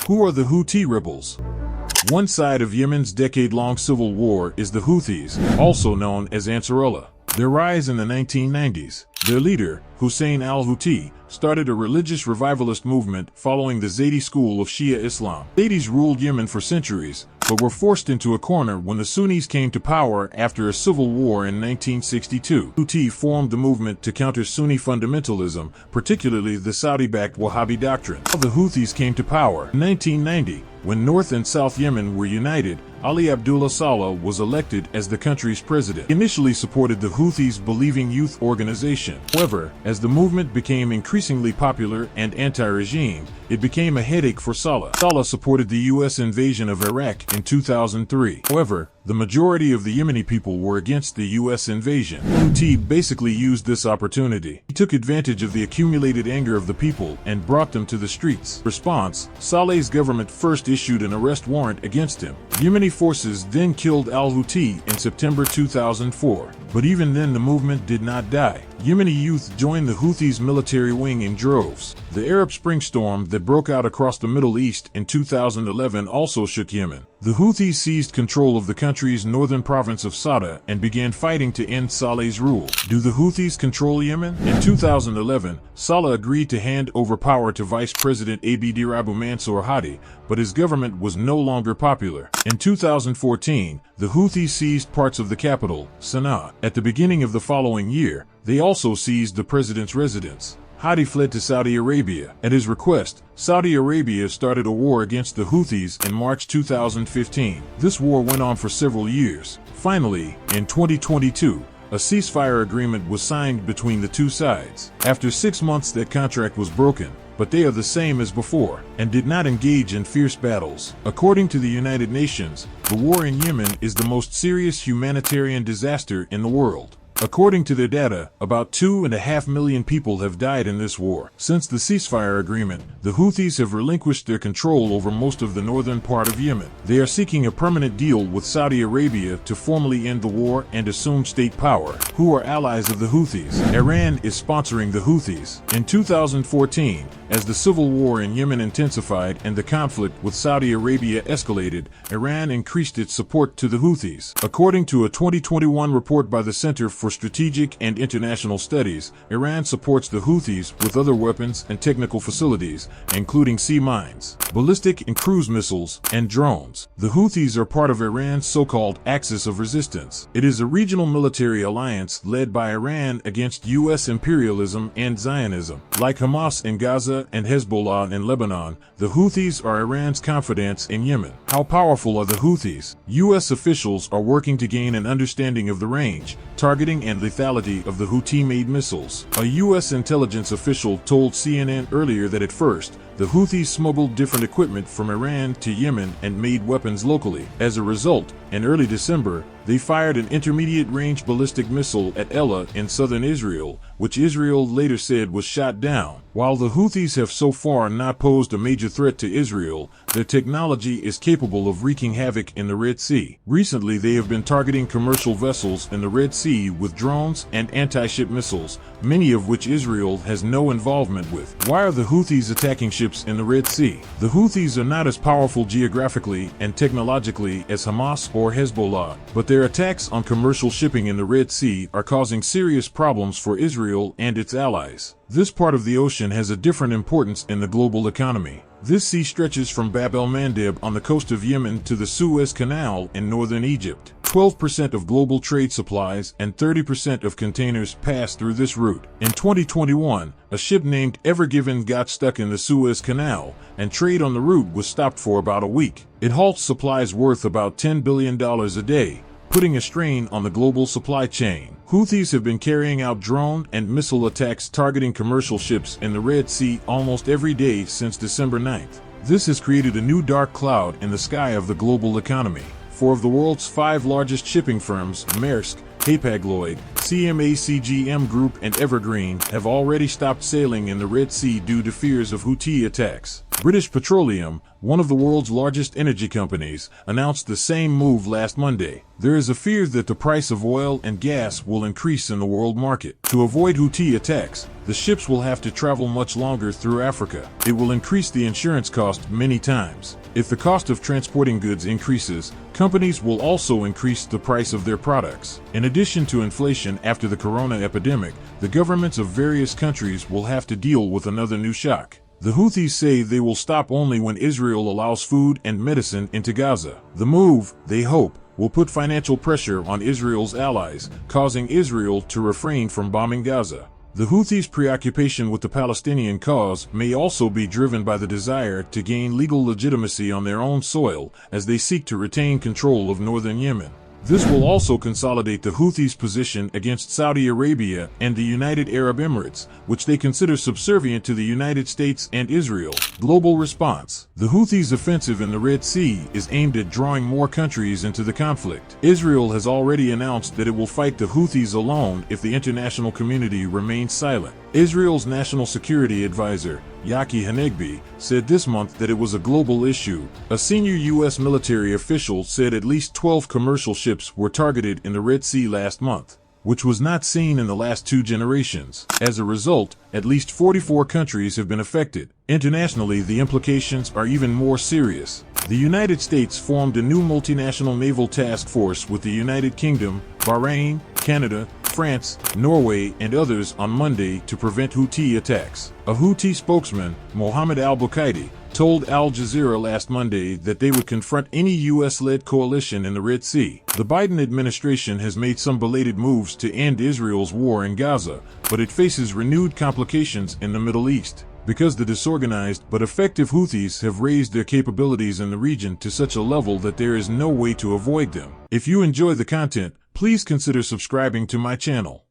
Who are the Houthi rebels? One side of Yemen's decade-long civil war is the Houthis, also known as Ansarullah. Their rise in the 1990s. Their leader, Hussein al-Houthi, started a religious revivalist movement following the Zaydi school of Shia Islam. Zaydis ruled Yemen for centuries, but were forced into a corner when the Sunnis came to power after a civil war in 1962. Houthi formed the movement to counter Sunni fundamentalism, particularly the Saudi-backed Wahhabi doctrine. The Houthis came to power in 1990, when North and South Yemen were united. Ali Abdullah Saleh was elected as the country's president. He initially supported the Houthis' believing youth organization. However, as the movement became increasingly popular and anti-regime, it became a headache for Saleh. Saleh supported the U.S. invasion of Iraq in 2003. However, the majority of the Yemeni people were against the U.S. invasion. Houthi basically used this opportunity. He took advantage of the accumulated anger of the people and brought them to the streets. In response, Saleh's government first issued an arrest warrant against him. Yemeni forces then killed al-Houthi in September 2004. But even then the movement did not die. Yemeni youth joined the Houthis' military wing in droves. The Arab Spring storm that broke out across the Middle East in 2011 also shook Yemen. The Houthis seized control of the country's northern province of Sanaa and began fighting to end Saleh's rule. Do the Houthis control Yemen? In 2011, Saleh agreed to hand over power to Vice President Abd Mansur Hadi, but his government was no longer popular. In 2014, the Houthis seized parts of the capital, Sanaa. At the beginning of the following year, they also seized the president's residence. Hadi fled to Saudi Arabia. At his request, Saudi Arabia started a war against the Houthis in March 2015. This war went on for several years. Finally, in 2022, a ceasefire agreement was signed between the two sides. After 6 months, that contract was broken, but they are the same as before and did not engage in fierce battles. According to the United Nations, the war in Yemen is the most serious humanitarian disaster in the world. According to their data, about 2.5 million people have died in this war. Since the ceasefire agreement, the Houthis have relinquished their control over most of the northern part of Yemen. They are seeking a permanent deal with Saudi Arabia to formally end the war and assume state power. Who are allies of the Houthis? Iran is sponsoring the Houthis. In 2014, as the civil war in Yemen intensified and the conflict with Saudi Arabia escalated, Iran increased its support to the Houthis. According to a 2021 report by the Center for Strategic and International Studies, Iran supports the Houthis with other weapons and technical facilities, including sea mines, ballistic and cruise missiles, and drones. The Houthis are part of Iran's so-called Axis of Resistance. It is a regional military alliance led by Iran against U.S. imperialism and Zionism. Like Hamas in Gaza and Hezbollah in Lebanon, the Houthis are Iran's confidants in Yemen. How powerful are the Houthis? U.S. officials are working to gain an understanding of the range, targeting and lethality of the Houthi-made missiles. A U.S. intelligence official told CNN earlier that at first, the Houthis smuggled different equipment from Iran to Yemen and made weapons locally. As a result, in early December, they fired an intermediate-range ballistic missile at Ella in southern Israel, which Israel later said was shot down. While the Houthis have so far not posed a major threat to Israel, their technology is capable of wreaking havoc in the Red Sea. Recently, they have been targeting commercial vessels in the Red Sea with drones and anti-ship missiles, many of which Israel has no involvement with. Why are the Houthis attacking ships in the Red Sea? The Houthis are not as powerful geographically and technologically as Hamas or Hezbollah, but their attacks on commercial shipping in the Red Sea are causing serious problems for Israel and its allies. This part of the ocean has a different importance in the global economy. This sea stretches from Bab el-Mandeb on the coast of Yemen to the Suez Canal in northern Egypt. 12% of global trade supplies and 30% of containers pass through this route. In 2021, a ship named Ever Given got stuck in the Suez Canal, and trade on the route was stopped for about a week. It halts supplies worth about $10 billion a day, putting a strain on the global supply chain. Houthis have been carrying out drone and missile attacks targeting commercial ships in the Red Sea almost every day since December 9th. This has created a new dark cloud in the sky of the global economy. 4 of the world's 5 largest shipping firms, Maersk, Hapag-Lloyd, CMA-CGM Group and Evergreen, have already stopped sailing in the Red Sea due to fears of Houthi attacks. British Petroleum, one of the world's largest energy companies, announced the same move last Monday. There is a fear that the price of oil and gas will increase in the world market. To avoid Houthi attacks, the ships will have to travel much longer through Africa. It will increase the insurance cost many times. If the cost of transporting goods increases, companies will also increase the price of their products. In addition to inflation after the corona epidemic, the governments of various countries will have to deal with another new shock. The Houthis say they will stop only when Israel allows food and medicine into Gaza. The move, they hope, will put financial pressure on Israel's allies, causing Israel to refrain from bombing Gaza. The Houthis' preoccupation with the Palestinian cause may also be driven by the desire to gain legal legitimacy on their own soil as they seek to retain control of northern Yemen. This will also consolidate the Houthis' position against Saudi Arabia and the United Arab Emirates, which they consider subservient to the United States and Israel. Global response. The Houthis' offensive in the Red Sea is aimed at drawing more countries into the conflict. Israel has already announced that it will fight the Houthis alone if the international community remains silent. Israel's National Security Advisor, Yaki Hanegbi, said this month that it was a global issue. A senior U.S. military official said at least 12 commercial ships were targeted in the Red Sea last month, which was not seen in the last 2 generations. As a result, at least 44 countries have been affected. Internationally, the implications are even more serious. The United States formed a new multinational naval task force with the United Kingdom, Bahrain, Canada, France, Norway, and others on Monday to prevent Houthi attacks. A Houthi spokesman, Mohammed al-Bukaidi, told Al Jazeera last Monday that they would confront any U.S.-led coalition in the Red Sea. The Biden administration has made some belated moves to end Israel's war in Gaza, but it faces renewed complications in the Middle East, because the disorganized but effective Houthis have raised their capabilities in the region to such a level that there is no way to avoid them. If you enjoy the content, please consider subscribing to my channel.